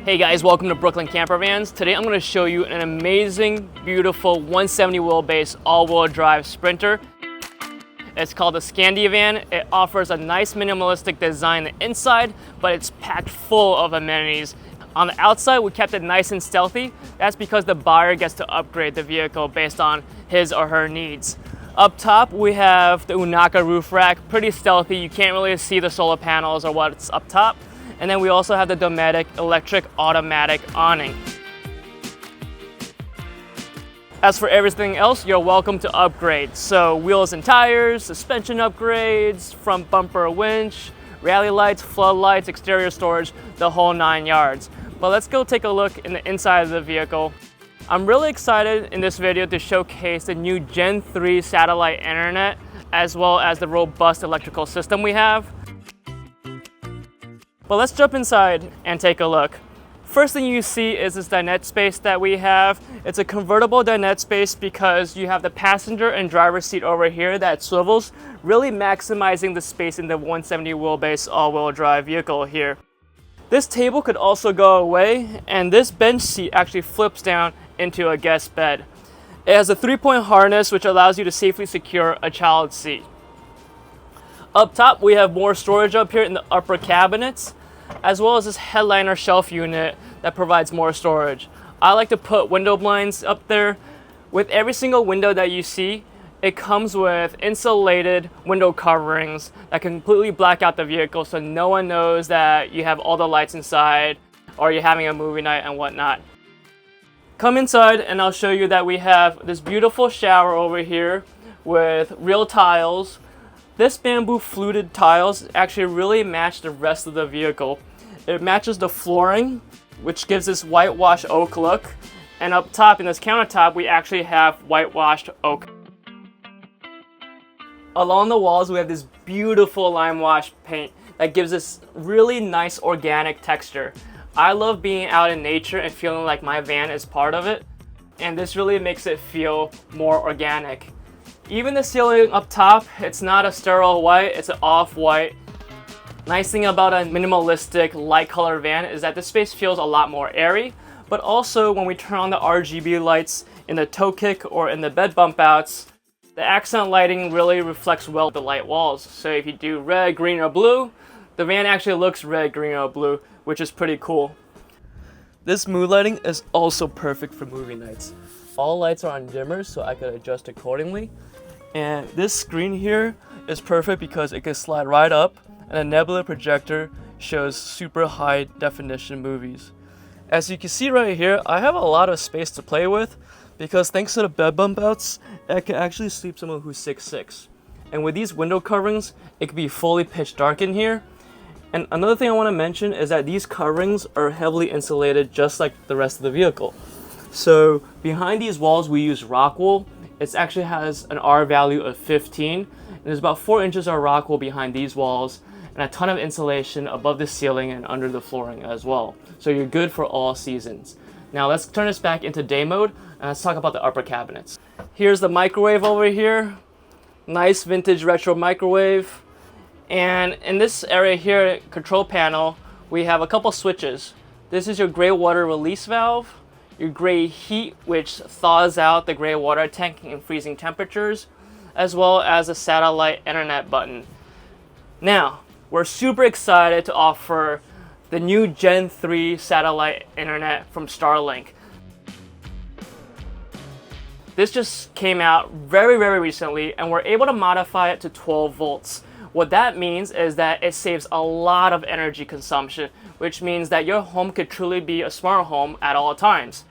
Hey guys, welcome to Brooklyn Camper Vans. Today I'm going to show you an amazing, beautiful 170 wheelbase all-wheel drive Sprinter. It's called the Scandi van. It offers a nice minimalistic design on the inside, but it's packed full of amenities. On the outside, we kept it nice and stealthy. That's because the buyer gets to upgrade the vehicle based on his or her needs. Up top, we have the Unaka roof rack, pretty stealthy. You can't really see the solar panels or what's up top. And then we also have the Dometic electric automatic awning. As for everything else, you're welcome to upgrade. So wheels and tires, suspension upgrades, front bumper winch, rally lights, floodlights, exterior storage, the whole 9 yards. But let's go take a look in the inside of the vehicle. I'm really excited in this video to showcase the new Gen 3 satellite internet, as well as the robust electrical system we have. But let's jump inside and take a look. First thing you see is this dinette space that we have. It's a convertible dinette space because you have the passenger and driver's seat over here that swivels, really maximizing the space in the 170 wheelbase all-wheel drive vehicle here. This table could also go away, and this bench seat actually flips down into a guest bed. It has a 3-point harness which allows you to safely secure a child seat. Up top, we have more storage up here in the upper cabinets, as well as this headliner shelf unit that provides more storage. I like to put window blinds up there. With every single window that you see, it comes with insulated window coverings that completely black out the vehicle so no one knows that you have all the lights inside or you're having a movie night and whatnot. Come inside and I'll show you that we have this beautiful shower over here with real tiles. This bamboo fluted tiles actually really match the rest of the vehicle. It matches the flooring, which gives this whitewashed oak look. And up top in this countertop, we actually have whitewashed oak. Along the walls, we have this beautiful Limewash paint that gives this really nice organic texture. I love being out in nature and feeling like my van is part of it. And this really makes it feel more organic. Even the ceiling up top, it's not a sterile white, it's an off-white. Nice thing about a minimalistic light color van is that this space feels a lot more airy, but also when we turn on the RGB lights in the toe kick or in the bed bump outs, the accent lighting really reflects well the light walls. So if you do red, green, or blue, the van actually looks red, green, or blue, which is pretty cool. This mood lighting is also perfect for movie nights. All lights are on dimmers so I could adjust accordingly. And this screen here is perfect because it can slide right up and a nebula projector shows super high definition movies. As you can see right here, I have a lot of space to play with because thanks to the bed bump outs, I can actually sleep someone who's 6'6". And with these window coverings, it can be fully pitch dark in here. And another thing I want to mention is that these coverings are heavily insulated just like the rest of the vehicle. So behind these walls we use rock wool. It actually has an R value of 15, and there's about 4 inches of rock wool behind these walls, and a ton of insulation above the ceiling and under the flooring as well. So you're good for all seasons. Now let's turn this back into day mode, and let's talk about the upper cabinets. Here's the microwave over here. Nice vintage retro microwave. And in this area here, control panel, we have a couple switches. This is your gray water release valve, your gray heat, which thaws out the gray water tank in freezing temperatures, as well as a satellite internet button. Now, we're super excited to offer the new Gen 3 satellite internet from Starlink. This just came out very recently, and we're able to modify it to 12 volts. What that means is that it saves a lot of energy consumption, which means that your home could truly be a smart home at all times.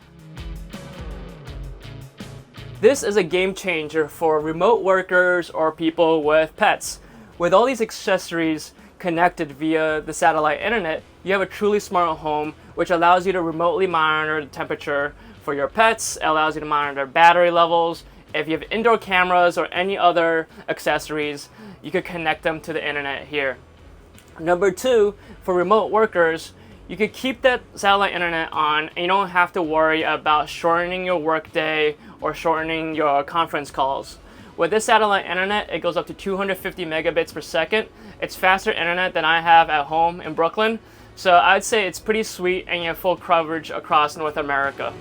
This is a game changer for remote workers or people with pets. With all these accessories connected via the satellite internet, you have a truly smart home, which allows you to remotely monitor the temperature for your pets, allows you to monitor battery levels. If you have indoor cameras or any other accessories, you could connect them to the internet here. Number 2, for remote workers, you could keep that satellite internet on and you don't have to worry about shortening your workday or shortening your conference calls. With this satellite internet, it goes up to 250 megabits per second. It's faster internet than I have at home in Brooklyn. So I'd say it's pretty sweet and you have full coverage across North America.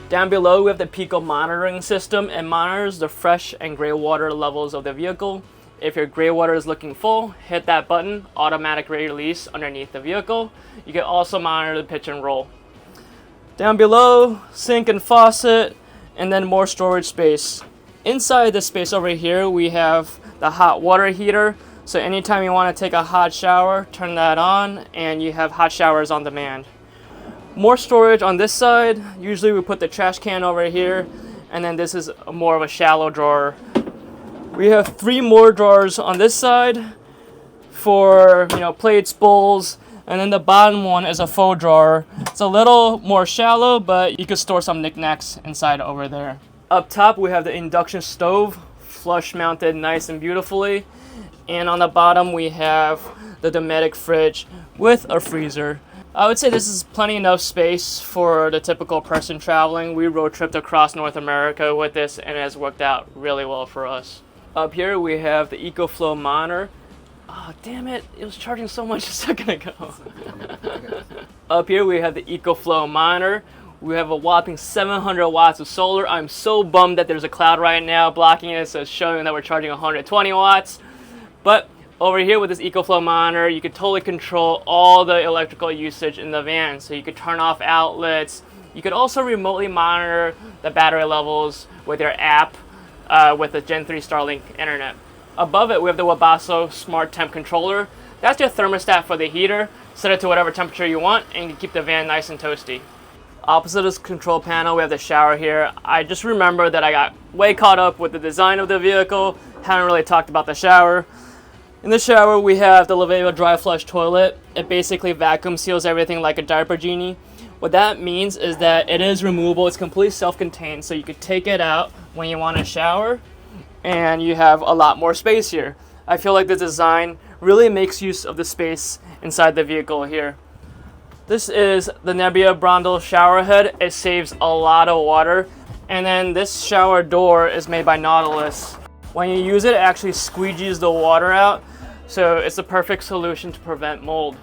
Down below we have the Pico monitoring system. It monitors the fresh and gray water levels of the vehicle. If your gray water is looking full, hit that button, automatic release underneath the vehicle. You can also monitor the pitch and roll. Down below, sink and faucet, and then more storage space. Inside this space over here, we have the hot water heater. So anytime you want to take a hot shower, turn that on, and you have hot showers on demand. More storage on this side. Usually we put the trash can over here, and then this is more of a shallow drawer. We have 3 more drawers on this side for, plates, bowls, and then the bottom one is a faux drawer. It's a little more shallow, but you could store some knickknacks inside over there. Up top, we have the induction stove, flush mounted nice and beautifully. And on the bottom, we have the Dometic fridge with a freezer. I would say this is plenty enough space for the typical person traveling. We road tripped across North America with this and it has worked out really well for us. Up here, we have the EcoFlow monitor. Oh, damn it. It was charging so much a second ago. Up here, we have the EcoFlow monitor. We have a whopping 700 watts of solar. I'm so bummed that there's a cloud right now blocking it, so it's showing that we're charging 120 watts. But over here with this EcoFlow monitor, you can totally control all the electrical usage in the van. So you could turn off outlets. You could also remotely monitor the battery levels with your app with the Gen 3 Starlink internet. Above it, we have the Wabasso Smart Temp Controller. That's your thermostat for the heater. Set it to whatever temperature you want and you can keep the van nice and toasty. Opposite this control panel, we have the shower here. I just remember that I got way caught up with the design of the vehicle. Haven't really talked about the shower. In the shower, we have the Limewash dry flush toilet. It basically vacuum seals everything like a diaper genie. What that means is that it is removable. It's completely self-contained, so you could take it out when you want to shower, and you have a lot more space here. I feel like the design really makes use of the space inside the vehicle here. This is the Nebula Brondel shower head. It saves a lot of water. And then this shower door is made by Nautilus. When you use it, it actually squeegees the water out. So it's a perfect solution to prevent mold.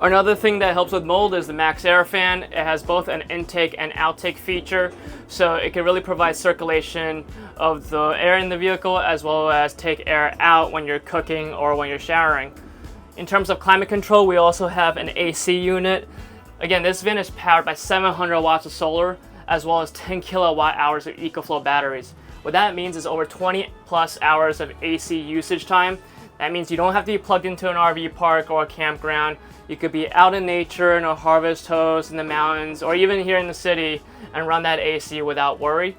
Another thing that helps with mold is the Max Air fan. It has both an intake and outtake feature. So it can really provide circulation of the air in the vehicle as well as take air out when you're cooking or when you're showering. In terms of climate control, we also have an AC unit. Again, this van is powered by 700 watts of solar as well as 10 kilowatt hours of EcoFlow batteries. What that means is over 20 plus hours of AC usage time. That means you don't have to be plugged into an RV park or a campground. You could be out in nature in a harvest hose in the mountains or even here in the city and run that AC without worry.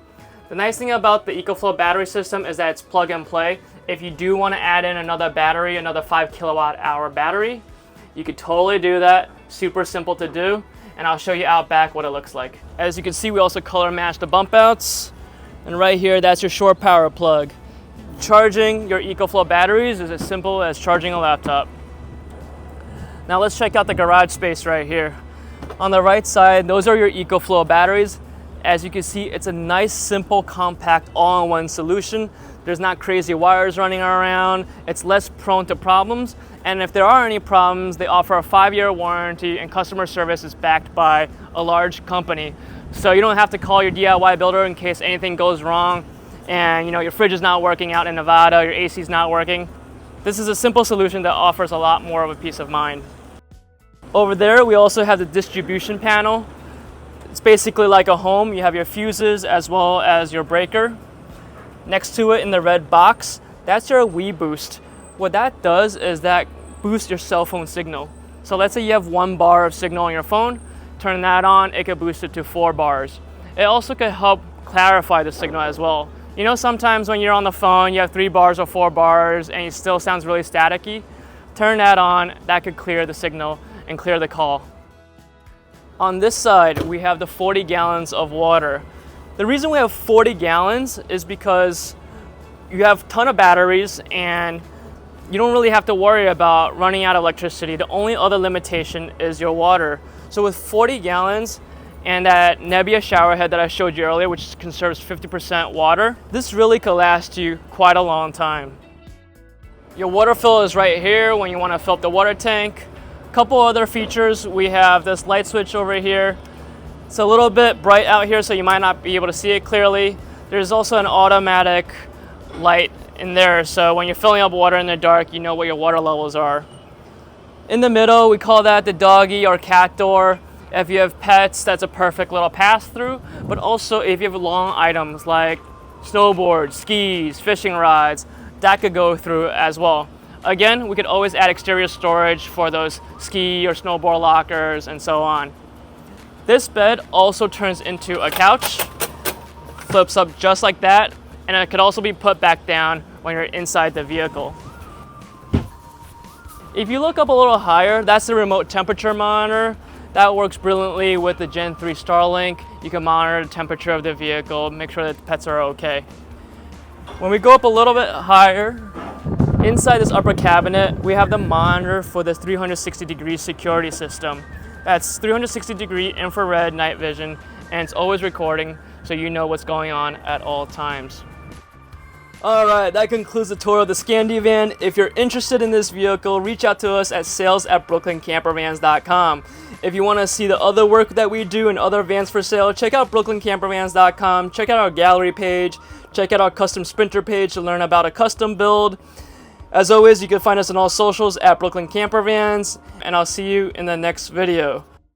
The nice thing about the EcoFlow battery system is that it's plug and play. If you do want to add in another battery, another 5 kilowatt hour battery, you could totally do that. Super simple to do, and I'll show you out back what it looks like. As you can see, we also color match the bump outs, and right here, that's your shore power plug. Charging your EcoFlow batteries is as simple as charging a laptop. Now let's check out the garage space right here. On the right side, those are your EcoFlow batteries. As you can see, it's a nice, simple, compact, all-in-one solution. There's not crazy wires running around. It's less prone to problems. And if there are any problems, they offer a 5-year warranty and customer service is backed by a large company. So you don't have to call your DIY builder in case anything goes wrong and your fridge is not working out in Nevada, your AC is not working. This is a simple solution that offers a lot more of a peace of mind. Over there, we also have the distribution panel. It's basically like a home. You have your fuses as well as your breaker. Next to it in the red box, that's your WeBoost. What that does is that boosts your cell phone signal. So let's say you have 1 bar of signal on your phone, turn that on, it could boost it to 4 bars. It also could help clarify the signal as well. Sometimes when you're on the phone, you have 3 bars or 4 bars and it still sounds really staticky. Turn that on, that could clear the signal and clear the call. On this side, we have the 40 gallons of water. The reason we have 40 gallons is because you have a ton of batteries and you don't really have to worry about running out of electricity. The only other limitation is your water. So with 40 gallons and that Nebula shower head that I showed you earlier, which conserves 50% water, this really could last you quite a long time. Your water fill is right here when you want to fill up the water tank. Couple other features, we have this light switch over here. It's a little bit bright out here, so you might not be able to see it clearly. There's also an automatic light in there, so when you're filling up water in the dark, you know what your water levels are. In the middle, we call that the doggy or cat door. If you have pets, that's a perfect little pass-through, but also if you have long items like snowboards, skis, fishing rods, that could go through as well. Again, we could always add exterior storage for those ski or snowboard lockers and so on. This bed also turns into a couch, flips up just like that, and it could also be put back down when you're inside the vehicle. If you look up a little higher, that's the remote temperature monitor. That works brilliantly with the Gen 3 Starlink. You can monitor the temperature of the vehicle, make sure that the pets are okay. When we go up a little bit higher, inside this upper cabinet, we have the monitor for this 360-degree security system. That's 360-degree infrared night vision, and it's always recording, so you know what's going on at all times. Alright, that concludes the tour of the Scandi van. If you're interested in this vehicle, reach out to us at sales@brooklyncampervans.com. If you want to see the other work that we do and other vans for sale, check out brooklyncampervans.com. Check out our gallery page. Check out our custom Sprinter page to learn about a custom build. As always, you can find us on all socials at Brooklyn Camper Vans, and I'll see you in the next video.